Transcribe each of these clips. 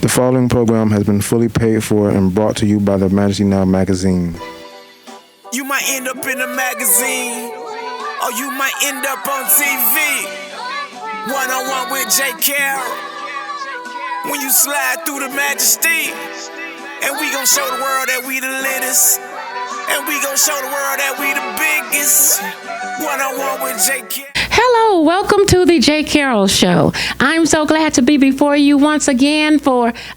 The following program has been fully paid for and brought to you by the Majesty Now magazine. You might end up in a magazine, or you might end up on TV. One-on-one with J. Carroll. When you slide through the Majesty, and we gon' show the world that we the latest, and we gon' show the world that we the biggest. One-on-one with J. Carroll. Hello, welcome to the J. Carroll Show. I'm so glad to be before you once again.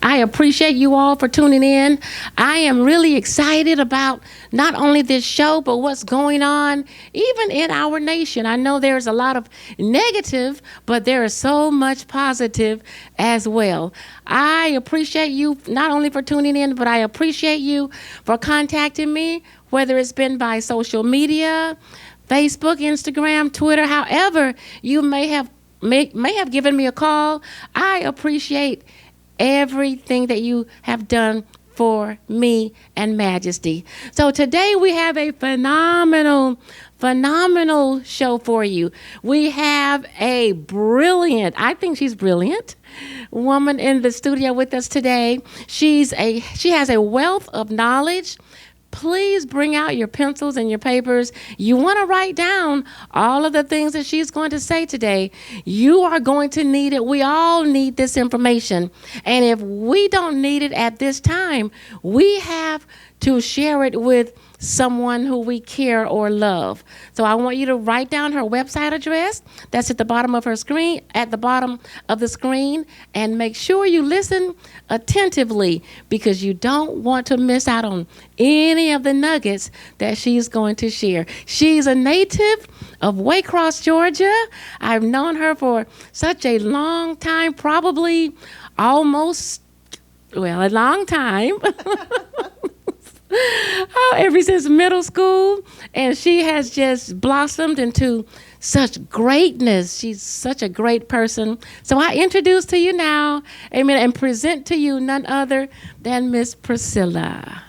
I appreciate you all for tuning in. I am really excited about not only this show, but what's going on even in our nation. I know there's a lot of negative, but there is so much positive as well. I appreciate you not only for tuning in, but I appreciate you for contacting me, whether it's been by social media, Facebook, Instagram, Twitter, however you may have given me a call. I appreciate everything that you have done for me and Majesty. So today we have a phenomenal show for you. We have a brilliant, I think she's brilliant, woman in the studio with us today. She has a wealth of knowledge. Please bring out your pencils and your papers. You want to write down all of the things that she's going to say today. You are going to need it. We all need this information. And if we don't need it at this time, we have to share it with someone who we care or love. So I want you to write down her website address. That's at the bottom of her screen, at the bottom of the screen, and make sure you listen attentively because you don't want to miss out on any of the nuggets that she's going to share. She's a native of Waycross, Georgia. I've known her for such a long time, probably a long time. Ever since middle school, and she has just blossomed into such greatness. She's such a great person. So I introduce to you now, amen, and present to you none other than Miss Priscilla.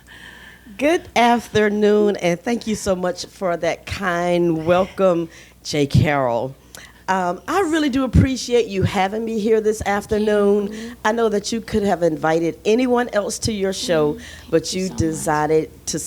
Good afternoon, and thank you so much for that kind welcome, J. Carroll. I really do appreciate you having me here this afternoon. I know that you could have invited anyone else to your show, but you decided to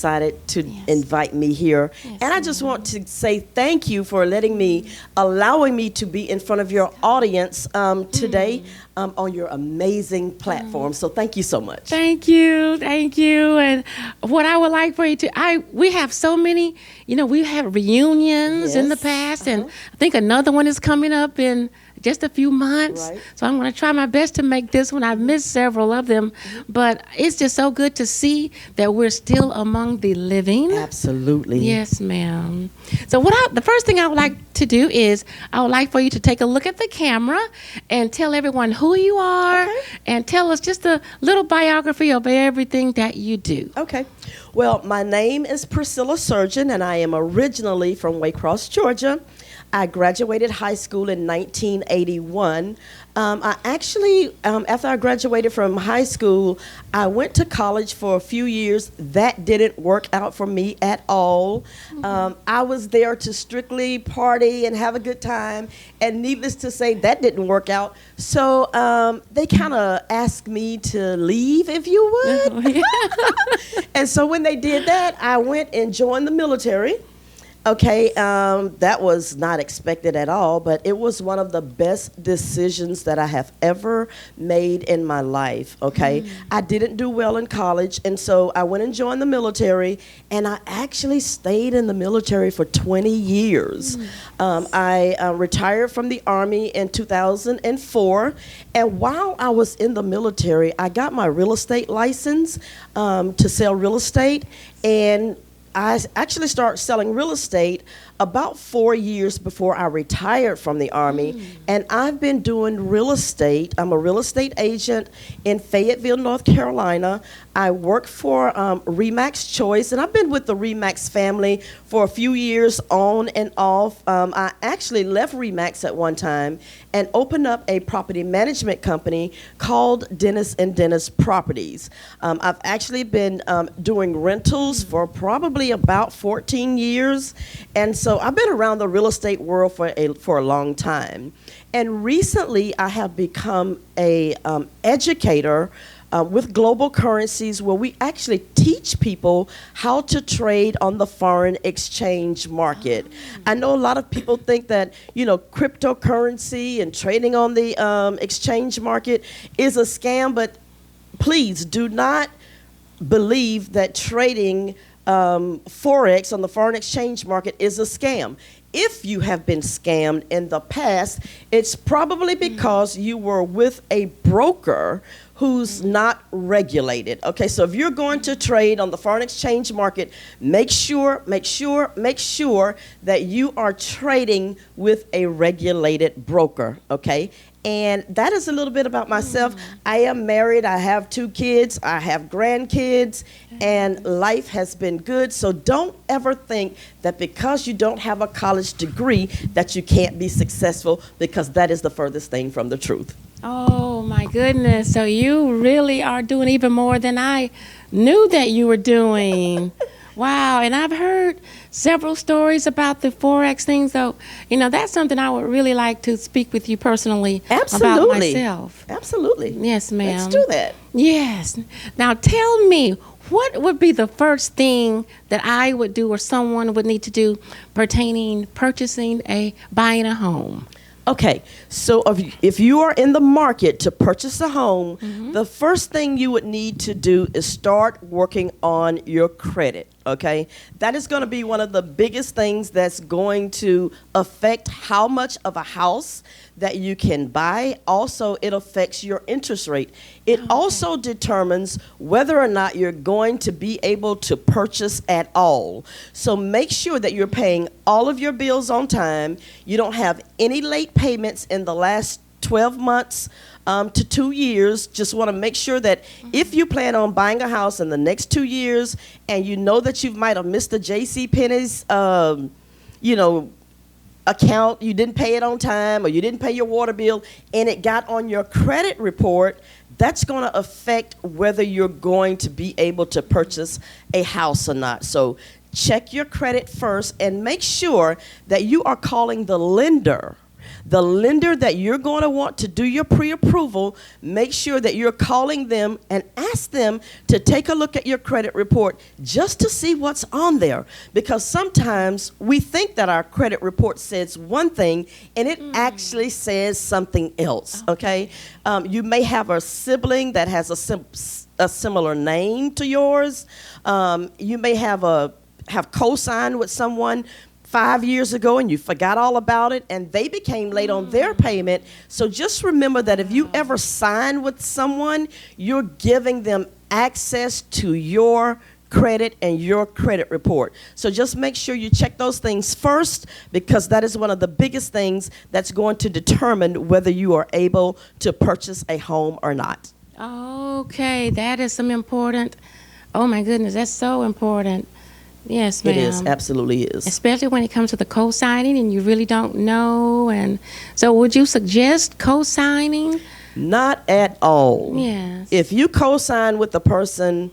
invite me here. Yes, and I just want to say thank you for allowing me to be in front of your audience today on your amazing platform. So thank you so much. Thank you. And what I would like for you to, we have so many, we have reunions in the past, and I think another one is coming up in just a few months. Right. So I'm going to try my best to make this one. I've missed several of them, but it's just so good to see that we're still among the living. Absolutely. Yes, ma'am. So the first thing I would like to do is I would like for you to take a look at the camera and tell everyone who you are and tell us just a little biography of everything that you do. Okay. Well, my name is Priscilla Surgeon, and I am originally from Waycross, Georgia. I graduated high school in 1981. I actually, after I graduated from high school, I went to college for a few years. That didn't work out for me at all. I was there to strictly party and have a good time, and needless to say, that didn't work out. So they kind of asked me to leave, if you would. And so when they did that, I went and joined the military. Okay, that was not expected at all, but it was one of the best decisions that I have ever made in my life, okay? I didn't do well in college, and so I went and joined the military, and I actually stayed in the military for 20 years. I retired from the Army in 2004, and while I was in the military, I got my real estate license to sell real estate, and I actually started selling real estate about 4 years before I retired from the Army, and I've been doing real estate. I'm a real estate agent in Fayetteville, North Carolina. I work for RE/MAX Choice, and I've been with the RE/MAX family for a few years on and off. I actually left RE/MAX at one time and opened up a property management company called Dennis & Dennis Properties. I've actually been doing rentals for probably probably about 14 years. And so I've been around the real estate world for a long time. And recently I have become a educator with global currencies, where we actually teach people how to trade on the foreign exchange market. I know a lot of people think that, cryptocurrency and trading on the exchange market is a scam, but please do not believe that trading Forex on the foreign exchange market is a scam. If you have been scammed in the past, it's probably because you were with a broker who's not regulated. Okay, so if you're going to trade on the foreign exchange market, make sure that you are trading with a regulated broker, okay? And that is a little bit about myself. I am married, I have 2 kids, I have grandkids, and life has been good. So don't ever think that because you don't have a college degree that you can't be successful, because that is the furthest thing from the truth. Oh my goodness. So you really are doing even more than I knew that you were doing. Wow. And I've heard several stories about the Forex things, so that's something I would really like to speak with you personally about myself. Absolutely. Yes, ma'am. Let's do that. Yes. Now tell me, what would be the first thing that I would do or someone would need to do pertaining buying a home? Okay, so if you are in the market to purchase a home, the first thing you would need to do is start working on your credit, okay? That is going to be one of the biggest things that's going to affect how much of a house that you can buy. Also, it affects your interest rate. It also determines whether or not you're going to be able to purchase at all. So make sure that you're paying all of your bills on time. You don't have any late payments in the last 12 months to 2 years. Just want to make sure that if you plan on buying a house in the next 2 years, and you know that you might have missed the J.C. Penney's, account, you didn't pay it on time, or you didn't pay your water bill, and it got on your credit report, that's going to affect whether you're going to be able to purchase a house or not. So check your credit first, and make sure that you are calling the lender that you're going to want to do your pre-approval. Make sure that you're calling them and ask them to take a look at your credit report just to see what's on there. Because sometimes we think that our credit report says one thing and it actually says something else, okay? You may have a sibling that has a similar name to yours. You may have co-signed with someone 5 years ago and you forgot all about it, and they became late on their payment. So just remember that if you ever sign with someone, you're giving them access to your credit and your credit report. So just make sure you check those things first, because that is one of the biggest things that's going to determine whether you are able to purchase a home or not. Okay, that is some important. Oh my goodness, that's so important. Yes, ma'am. It is, absolutely is. Especially when it comes to the co-signing and you really don't know. And so would you suggest co-signing? Not at all. Yes. If you co-sign with the person,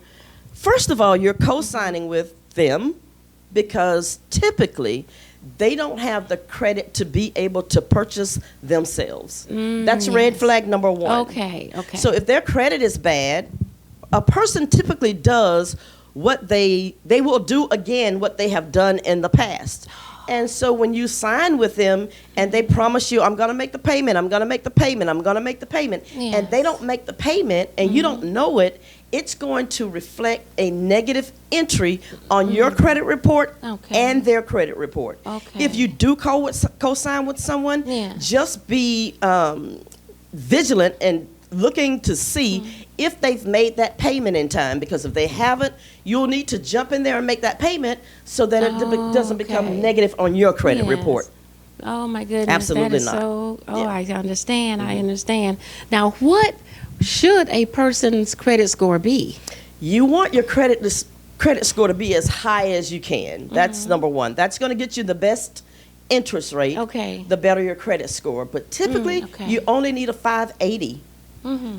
first of all, you're co-signing with them because typically they don't have the credit to be able to purchase themselves. That's red flag number one. Okay. So if their credit is bad, a person typically does what they will do again what they have done in the past. And so when you sign with them and they promise you, I'm going to make the payment, I'm going to make the payment, I'm going to make the payment, and they don't make the payment and you don't know it, it's going to reflect a negative entry on your credit report and their credit report. If you do co-sign with someone, just be vigilant and looking to see if they've made that payment in time, because if they haven't, you'll need to jump in there and make that payment so that it doesn't become negative on your credit report. Oh my goodness. Absolutely that is not. I understand. I understand. Now, what should a person's credit score be? You want your credit score to be as high as you can. That's number one. That's going to get you the best interest rate. The better your credit score. But typically, you only need a 580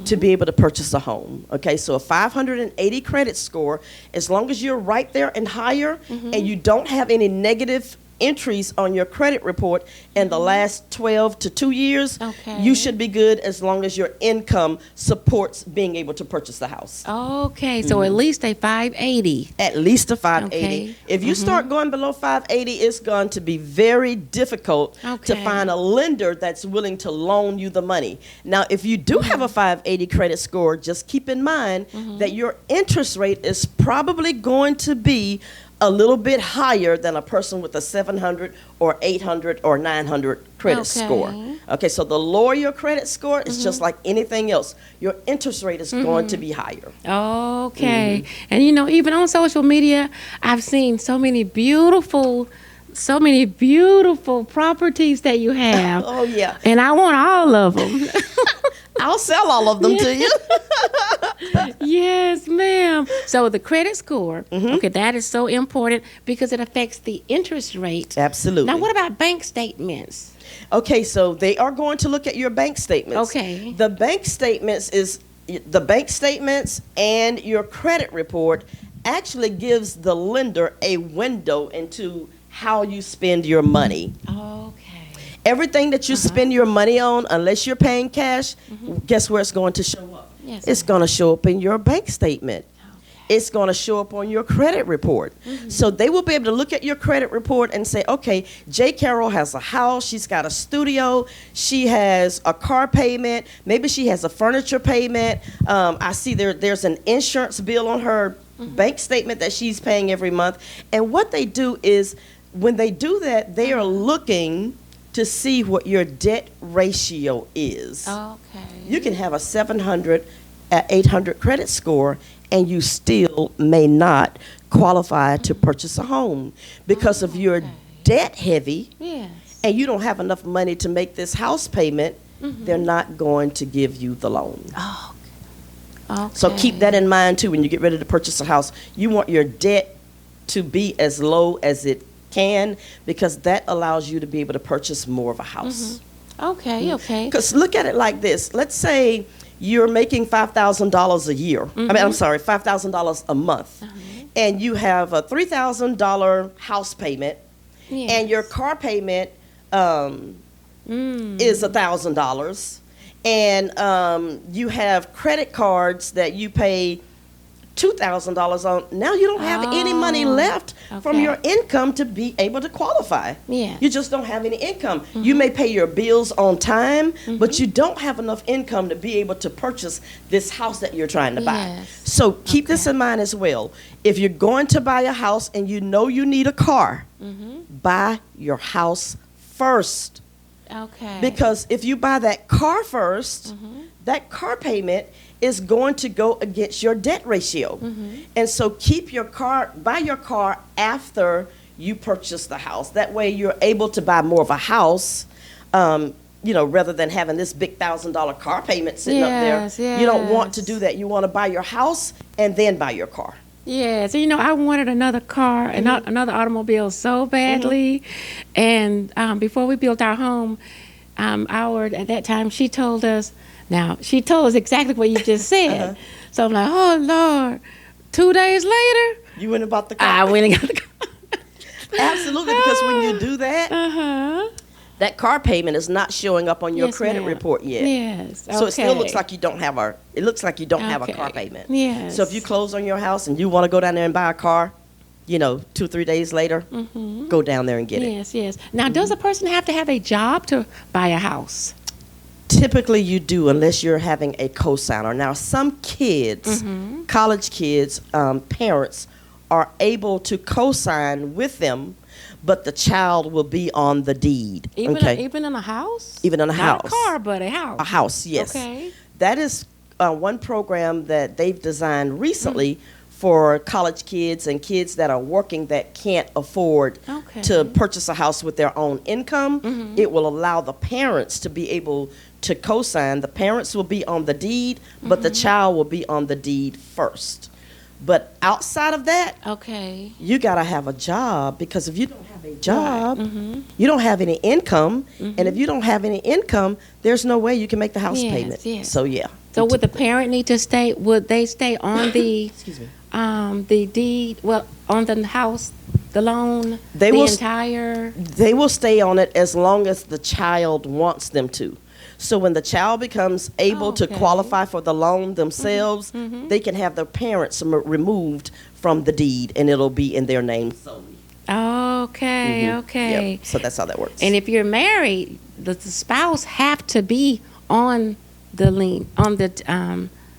to be able to purchase a home. Okay, so a 580 credit score, as long as you're right there and higher, and you don't have any negative entries on your credit report in the last 12 to 2 years, Okay. you should be good as long as your income supports being able to purchase the house. Okay, so at least a 580. At least a 580. Okay. If you start going below 580, it's going to be very difficult to Okay. find a lender that's willing to loan you the money. Now, if you do have a 580 credit score, just keep in mind that your interest rate is probably going to be a little bit higher than a person with a 700 or 800 or 900 credit Okay. score. Okay, so the lower your credit score, it's just like anything else. Your interest rate is going to be higher. Okay. And you know, even on social media, I've seen so many beautiful properties that you have. Oh, yeah. And I want all of them. I'll sell all of them to you. Yes, ma'am. So the credit score, okay, that is so important because it affects the interest rate. Absolutely. Now, what about bank statements? Okay, so they are going to look at your bank statements. Okay. The bank statements and your credit report actually gives the lender a window into how you spend your money. Okay. Everything that you spend your money on, unless you're paying cash, guess where it's going to show up? Yes, It's going to show up in your bank statement. It's going to show up on your credit report. So they will be able to look at your credit report and say, okay, J. Carroll has a house, she's got a studio, she has a car payment, maybe she has a furniture payment. I see there's an insurance bill on her bank statement that she's paying every month. And what they do is, when they do that, they are looking to see what your debt ratio is. Okay. You can have a 700, 800 credit score, and you still may not qualify to purchase a home because if you're debt heavy Yes. and you don't have enough money to make this house payment, they're not going to give you the loan. Okay. So keep that in mind too when you get ready to purchase a house. You want your debt to be as low as it can, because that allows you to be able to purchase more of a house. Okay, okay. Because look at it like this. Let's say you're making $5,000 a year. I'm sorry, $5,000 a month. And you have a $3,000 house payment, Yes. and your car payment is $1,000. And you have credit cards that you pay $2,000 on. Now you don't have any money left from okay. your income to be able to qualify. Yeah. You just don't have any income. You may pay your bills on time, but you don't have enough income to be able to purchase this house that you're trying to buy. Yes. So keep this in mind as well. If you're going to buy a house and you know you need a car, buy your house first. Okay. Because if you buy that car first, that car payment is going to go against your debt ratio. And so buy your car after you purchase the house. That way you're able to buy more of a house, rather than having this big $1,000 car payment sitting up there. Yes, You don't want to yes. do that. You want to buy your house and then buy your car. Yeah, so I wanted another car, another automobile so badly, and before we built our home, at that time she told us exactly what you just said. So I'm like, oh Lord, 2 days later, You went and bought the car. I went and got the car. Absolutely, because when you do that, that car payment is not showing up on your Yes, credit ma'am. report yet. Yes. So it still okay. looks like you don't have a car payment. Yes. So if you close on your house and you want to go down there and buy a car, 2-3 days later, go down there and get it. Yes, yes. Now, does a person have to have a job to buy a house? Typically you do, unless you're having a cosigner. Now some kids, college kids, parents are able to cosign with them, but the child will be on the deed. Even okay? even in a house? Even in a house. Not a car, but a house. A house, yes. Okay. That is one program that they've designed recently for college kids and kids that are working that can't afford Okay. to purchase a house with their own income. It will allow the parents to be able to co-sign. The parents will be on the deed, but the child will be on the deed first. But outside of that, Okay. you got to have a job, because if you don't have a job, you don't have any income. And if you don't have any income, there's no way you can make the house Yes, payment. yes. So, yeah. So would the parent need to stay? Would they stay on the Excuse me. the deed? Well, on the house, the loan, They the will entire. They will stay on it as long as the child wants them to. So when the child becomes able to Okay. qualify for the loan themselves, they can have their parents removed from the deed, and it'll be in their name solely. Okay, okay. Yep. So that's how that works. And if you're married, the spouse have to be on the lien on the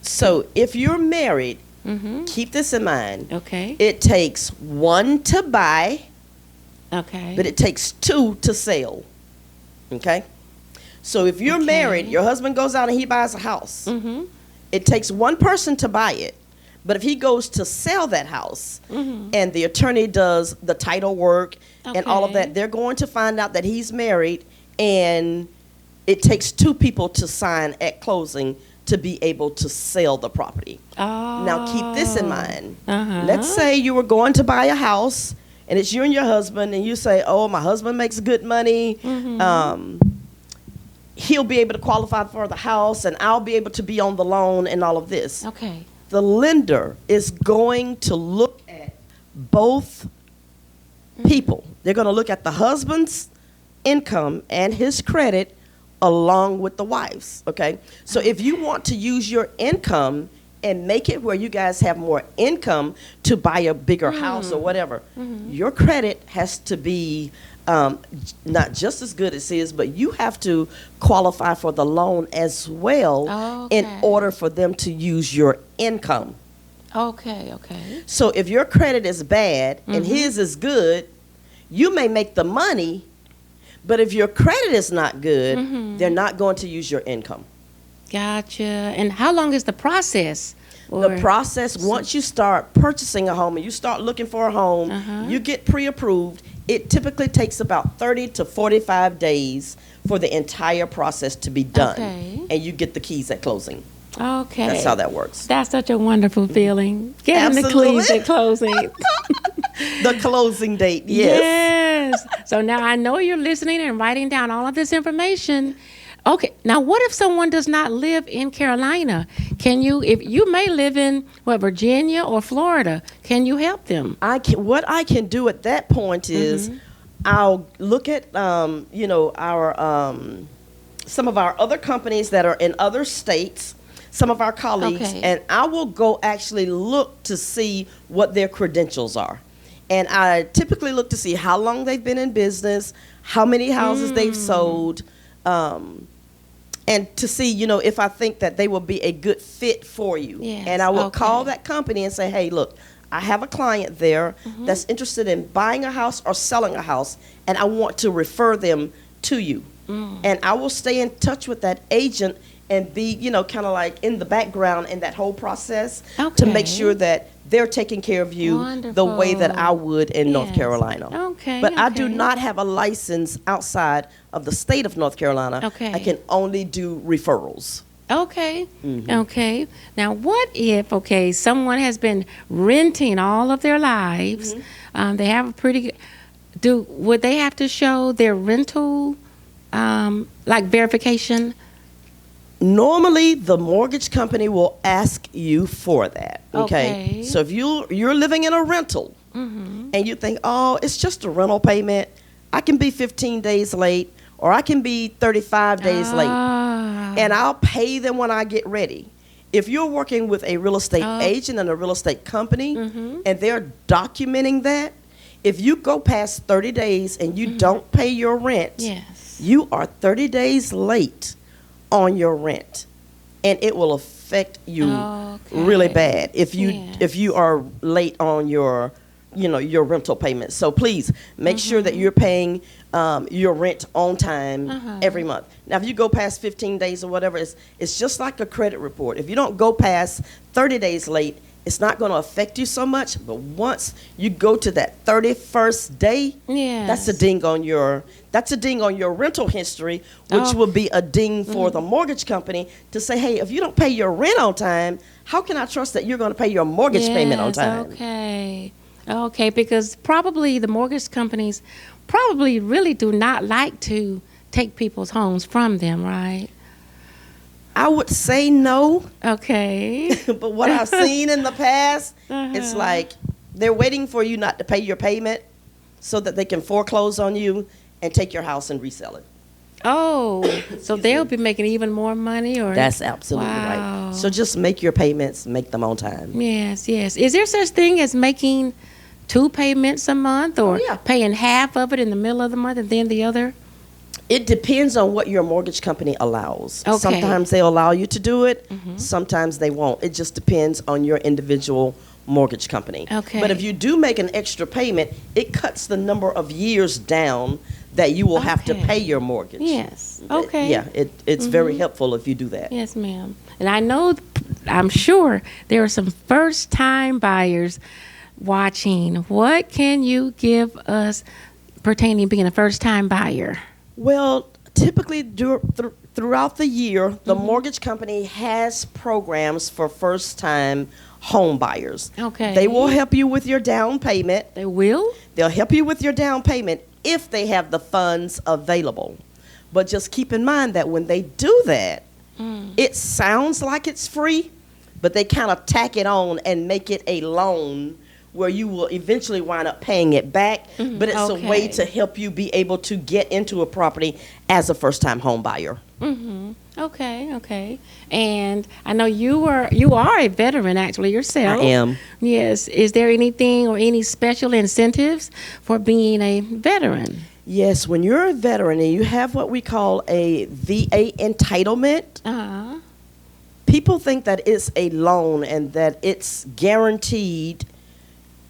So if you're married, Mm-hmm. keep this in mind. Okay. It takes one to buy, Okay. but it takes two to sell. Okay? So if you're Okay. married, your husband goes out and he buys a house. Mm-hmm. It takes one person to buy it. But if he goes to sell that house Mm-hmm. and the attorney does the title work and all of Okay. that, they're going to find out that he's married, and it takes two people to sign at closing to be able to sell the property. Oh. Now keep this in mind. Uh-huh. Let's say you were going to buy a house and it's you and your husband, and you say, oh, my husband makes good money. Mm-hmm. He'll be able to qualify for the house, and I'll be able to be on the loan and all of this. Okay. The lender is going to look at both people. They're going to look at the husband's income and his credit along with the wife's, okay? So if you want to use your income and make it where you guys have more income to buy a bigger house or whatever, your credit has to be not just as good as his, but you have to qualify for the loan as well in Okay. order for them to use your income. Okay. Okay. So if your credit is bad and his is good, you may make the money, but if your credit is not good, they're not going to use your income. Gotcha. And how long is the process? The process, once you start purchasing a home and you start looking for a home, you get pre-approved. It typically takes about 30 to 45 days for the entire process to be done. Okay. And you get the keys at closing. Okay. That's how that works. That's such a wonderful feeling. Getting the Absolutely. keys at closing. The closing date, yes. Yes. So now I know you're listening and writing down all of this information. Okay. Now, what if someone does not live in Carolina? Can you, if you may live in Virginia or Florida, can you help them? What I can do at that point is I'll look at our some of our other companies that are in other states, some of our colleagues, Okay. and I will go actually look to see what their credentials are. And I typically look to see how long they've been in business, how many houses they've sold, and to see, if I think that they will be a good fit for you. Yes, And I will okay. call that company and say, hey, look, I have a client there that's interested in buying a house or selling a house, and I want to refer them to you. And I will stay in touch with that agent and be, kind of like in the background in that whole process to make Okay. sure that they're taking care of you the way that I would in North Yes. Carolina. Okay, But I do okay. not have a license outside of the state of North Carolina. Okay. I can only do referrals. Okay. Okay. Now, what if, someone has been renting all of their lives? They have a pretty would they have to show their rental, like verification? Normally, the mortgage company will ask you for that. Okay. Okay. So if you're living in a rental and you think, oh, it's just a rental payment, I can be 15 days late or I can be 35 days late, Ah. and I'll pay them when I get ready. If you're working with a real estate agent and a real estate company and they're documenting that, if you go past 30 days and you don't pay your rent, Yes. you are 30 days late on your rent, and it will affect you really bad if you are late on your rental payment. So please make sure that you're paying your rent on time every month. Now, if you go past 15 days or whatever, it's just like a credit report. If you don't go past 30 days late, it's not going to affect you so much. But once you go to that 31st day, that's a ding on your rental history, which will be a ding for the mortgage company to say, hey, if you don't pay your rent on time, how can I trust that you're going to pay your mortgage payment on time? Okay, because probably the mortgage companies probably really do not like to take people's homes from them, right? I would say no. Okay. But what I've seen in the past, it's like they're waiting for you not to pay your payment so that they can foreclose on you and take your house and resell it. Oh, so they'll be making even more money? Or That's absolutely right. So just make your payments, make them on time. Yes. Is there such thing as making 2 payments a month, or paying half of it in the middle of the month and then the other? It depends on what your mortgage company allows. Okay. Sometimes they'll allow you to do it. Sometimes they won't. It just depends on your individual mortgage company. Okay. But if you do make an extra payment, it cuts the number of years down that you will have to pay your mortgage. Yes. Okay. Yeah, it's very helpful if you do that. Yes, ma'am. And I'm sure there are some first-time buyers watching. What can you give us pertaining to being a first-time buyer? Well, typically throughout the year, the mortgage company has programs for first-time home buyers. Okay. They will help you with your down payment. They will? They'll help you with your down payment if they have the funds available. But just keep in mind that when they do that, it sounds like it's free, but they kind of tack it on and make it a loan where you will eventually wind up paying it back. But it's a way to help you be able to get into a property as a first-time home buyer. Okay. And I know you are a veteran actually yourself. I am. Yes. Is there anything or any special incentives for being a veteran? Yes, when you're a veteran and you have what we call a VA entitlement, people think that it's a loan and that it's guaranteed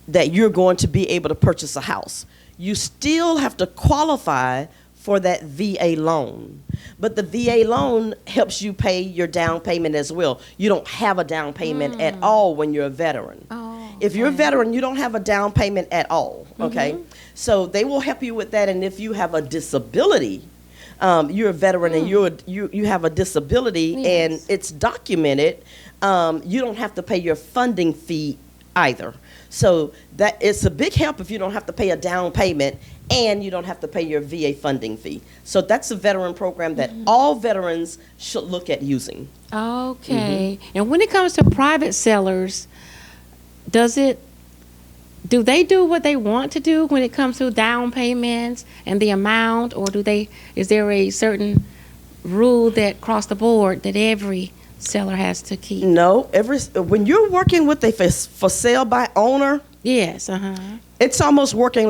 that you're going to be able to purchase a house. You still have to qualify for that VA loan. But the VA loan helps you pay your down payment as well. You don't have a down payment at all when you're a veteran. If you're a veteran, you don't have a down payment at all, okay? So they will help you with that. And if you have a disability, you're a veteran and you have a disability and it's documented, you don't have to pay your funding fee either. So that it's a big help if you don't have to pay a down payment and you don't have to pay your VA funding fee. So that's a veteran program that all veterans should look at using. Okay. And when it comes to private sellers, do they do what they want to do when it comes to down payments and the amount, or is there a certain rule that across the board that every seller has to keep? No, when you're working with a for sale by owner, yes, it's almost working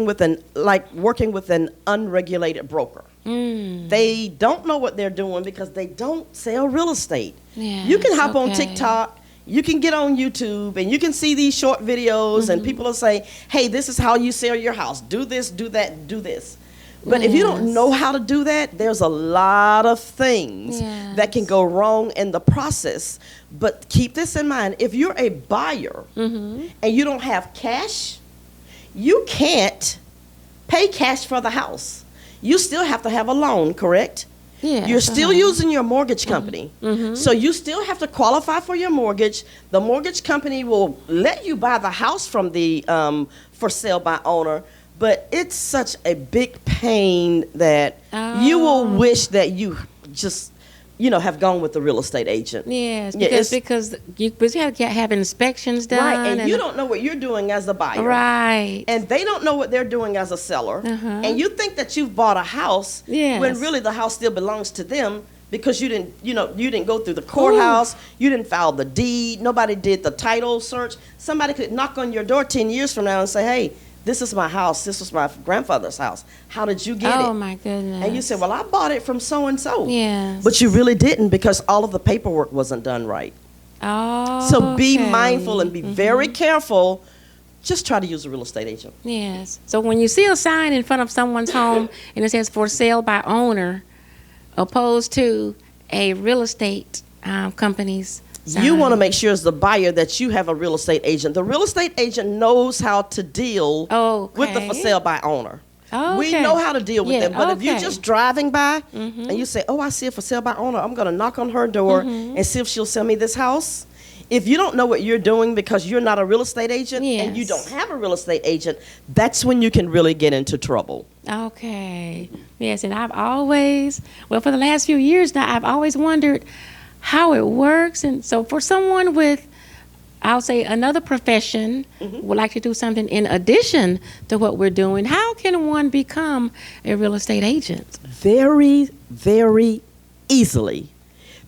with an unregulated broker. They don't know what they're doing because they don't sell real estate. You can hop on TikTok, you can get on YouTube, and you can see these short videos, and people will say, hey, this is how you sell your house. Do this, do that, do this. But if you don't know how to do that, there's a lot of things that can go wrong in the process. But keep this in mind. If you're a buyer and you don't have cash, you can't pay cash for the house. You still have to have a loan, correct? Yes, You're still using your mortgage company. So you still have to qualify for your mortgage. The mortgage company will let you buy the house from the for sale by owner. But it's such a big pain that you will wish that you just, have gone with the real estate agent. Yes, because you have to have inspections done. Right, and you don't know what you're doing as a buyer. Right. And they don't know what they're doing as a seller. And you think that you've bought a house when really the house still belongs to them because you didn't go through the courthouse, you didn't file the deed, nobody did the title search. Somebody could knock on your door 10 years from now and say, hey, this is my house. This was my grandfather's house. How did you get it? Oh, my goodness. And you said, well, I bought it from so-and-so. Yes. But you really didn't because all of the paperwork wasn't done right. Oh, so be mindful and be very careful. Just try to use a real estate agent. Yes. So when you see a sign in front of someone's home and it says for sale by owner, opposed to a real estate company's You want to make sure as the buyer that you have a real estate agent. The real estate agent knows how to deal with the for sale by owner. Oh, we okay. know how to deal with them. But if you're okay. just driving by and you say, oh, I see a for sale by owner, I'm going to knock on her door and see if she'll sell me this house. If you don't know what you're doing because you're not a real estate agent and you don't have a real estate agent, that's when you can really get into trouble. Okay. Yes, and I've always, well, for the last few years now, I've always wondered how it works. And so for someone with, I'll say, another profession, would like to do something in addition to what we're doing, how can one become a real estate agent? Very, very easily.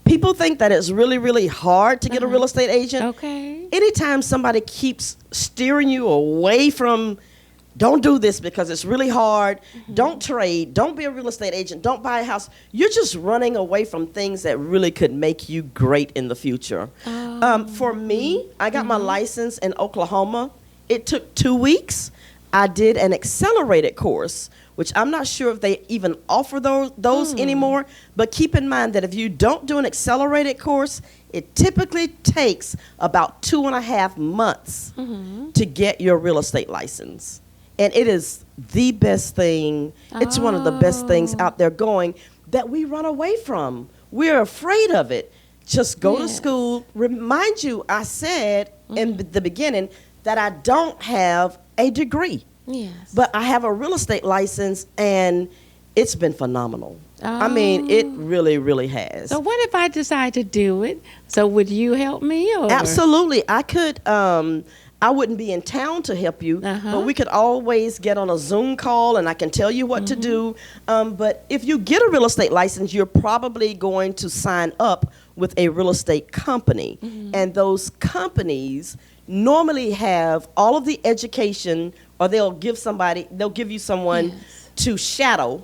People think that it's really, really hard to get a real estate agent. Okay. Anytime somebody keeps steering you away from, don't do this because it's really hard, don't trade, don't be a real estate agent, don't buy a house, you're just running away from things that really could make you great in the future. For me, I got my license in Oklahoma. It took 2 weeks. I did an accelerated course, which I'm not sure if they even offer those anymore. But keep in mind that if you don't do an accelerated course, it typically takes about 2.5 months to get your real estate license. And it is the best thing. It's one of the best things out there going that we run away from. We're afraid of it. Just go to school. Remind you, I said in the beginning that I don't have a degree. Yes. But I have a real estate license, and it's been phenomenal. I mean, it really, really has. So what if I decide to do it? So would you help me? Or? Absolutely. I could. I wouldn't be in town to help you, but we could always get on a Zoom call, and I can tell you what to do. But if you get a real estate license, you're probably going to sign up with a real estate company. And those companies normally have all of the education, or they'll give you someone to shadow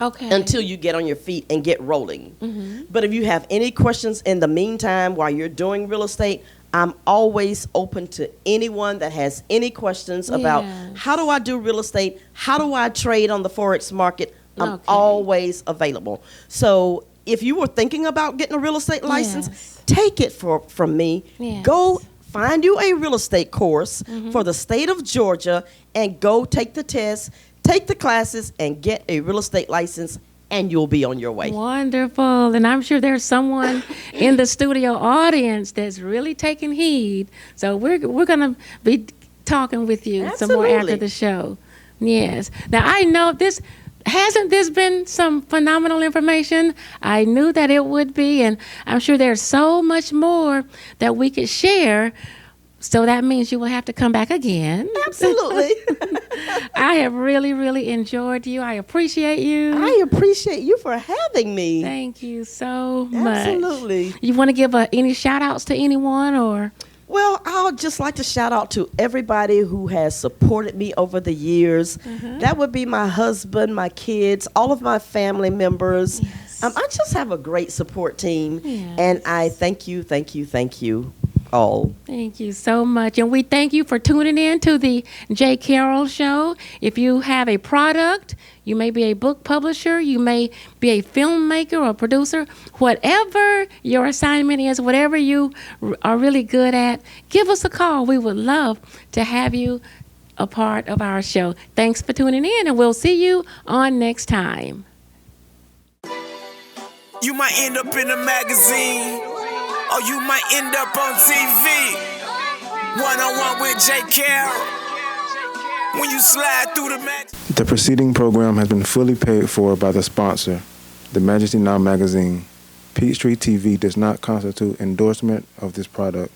until you get on your feet and get rolling. But if you have any questions in the meantime while you're doing real estate, I'm always open to anyone that has any questions about how do I do real estate, how do I trade on the Forex market. I'm always available. So if you were thinking about getting a real estate license, take it from me. Go find you a real estate course for the state of Georgia and go take the test, take the classes, and get a real estate license, and you'll be on your way. Wonderful. And I'm sure there's someone in the studio audience that's really taking heed. So we're going to be talking with you some more after the show. Yes. Now, I know hasn't this been some phenomenal information? I knew that it would be, and I'm sure there's so much more that we could share. So that means you will have to come back again. Absolutely. I have really, really enjoyed you. I appreciate you. I appreciate you for having me. Thank you so much. Absolutely. You want to give any shout outs to anyone or? Well, I would just like to shout out to everybody who has supported me over the years. That would be my husband, my kids, all of my family members. Yes. I just have a great support team, and I thank you all. Thank you so much. And we thank you for tuning in to the J. Carroll Show. If you have a product, you may be a book publisher, you may be a filmmaker or producer, whatever your assignment is, whatever you are really good at, give us a call. We would love to have you a part of our show. Thanks for tuning in, and we'll see you on next time. You might end up in a magazine, or you might end up on TV. One-on-one with J. Carroll. When you slide through the magazine. The preceding program has been fully paid for by the sponsor, the Majesty Now magazine. Peachtree TV does not constitute endorsement of this product.